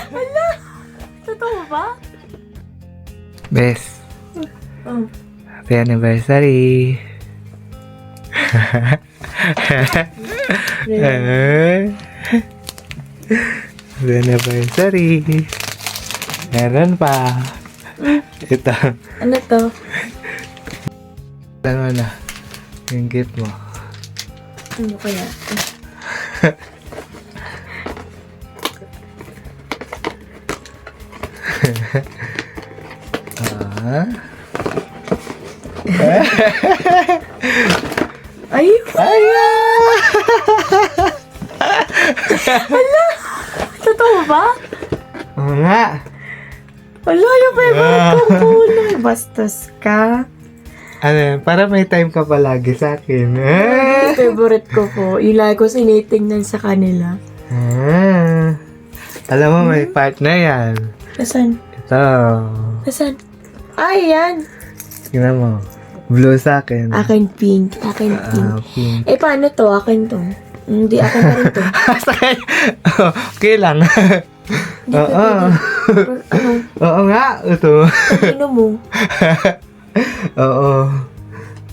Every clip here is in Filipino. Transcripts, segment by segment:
Hala! Totoo ba? Bes, Oh. happy anniversary. Happy anniversary. Meron pa. Ito. Ano to? Alam mo na. Yung gift mo. Ano kaya? Ay! Hala! Totoo ba? Oo nga. Wala, yung favorite ko po. Bastos ka. Ano yan? Para may time ka palagi sa akin. Yung favorite ko po. Yung lagi ko sinitingnan sa kanila. Alam mo, may part na yan. Nasaan? Ito. Nasaan? Ay, yan. Tingnan mo. Blue sa akin. Akin pink. Akin pink. Pink. Eh, paano to? Akin to. Hindi, akin pa rin to. Okay lang. Hindi Oo. pwede. Ano? Oo nga. Ito. Ano mo? Oo.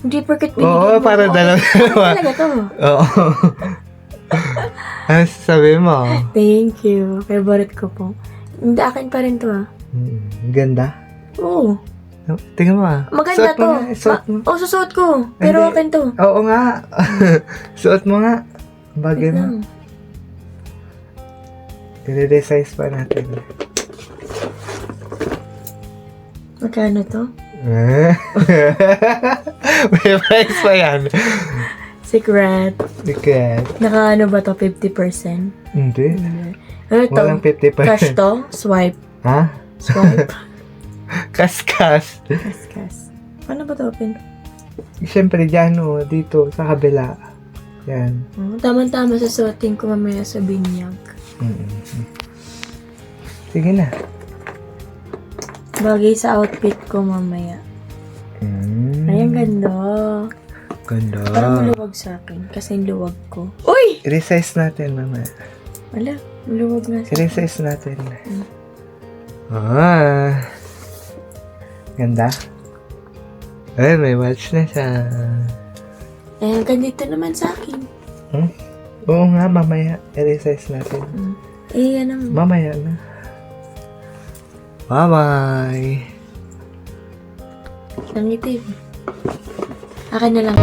Hindi porket binigyan Oo, mo. para Okay, dalawa. akin talaga to. Oo. Ano sabi mo? Thank you. Favorite ko po. Hindi, akin pa rin to ah. Ganda. Oo. Tingnan mo ah. Maganda Suot mo to. nga, suot mo. Oh, susuot ko. Pero Hindi. akin to. Oo nga. Suot mo nga. Bagay Wait mo. lang. I-resize pa natin. Magkano to? May price pa yan. Secret. Secret. Naka ano ba to? 50%? Hindi. Ano to? Walang 50%. Cash to? Swipe. Ha? Swipe. Kaskas. Kas. Paano ba to open? Siyempre dyan o. Dito sa kabila. Yan. Oh, tama-tama susuotin ko mamaya sa binyag. Sige na. Bagay sa outfit ko mamaya. Ay, ang ganda. Ganda. Parang maluwag sa akin. Kasi yung luwag ko. Uy! I-resize natin mamaya. Wala. Maluwag na sa akin. I-resize natin. Ah. Ganda. Ay, may watch na siya. Eh, ganito naman sa akin. Oo nga, mamaya. I-resize natin. Eh, ano mo? Mamaya na. Bye-bye. Nangitim. Akin na lang.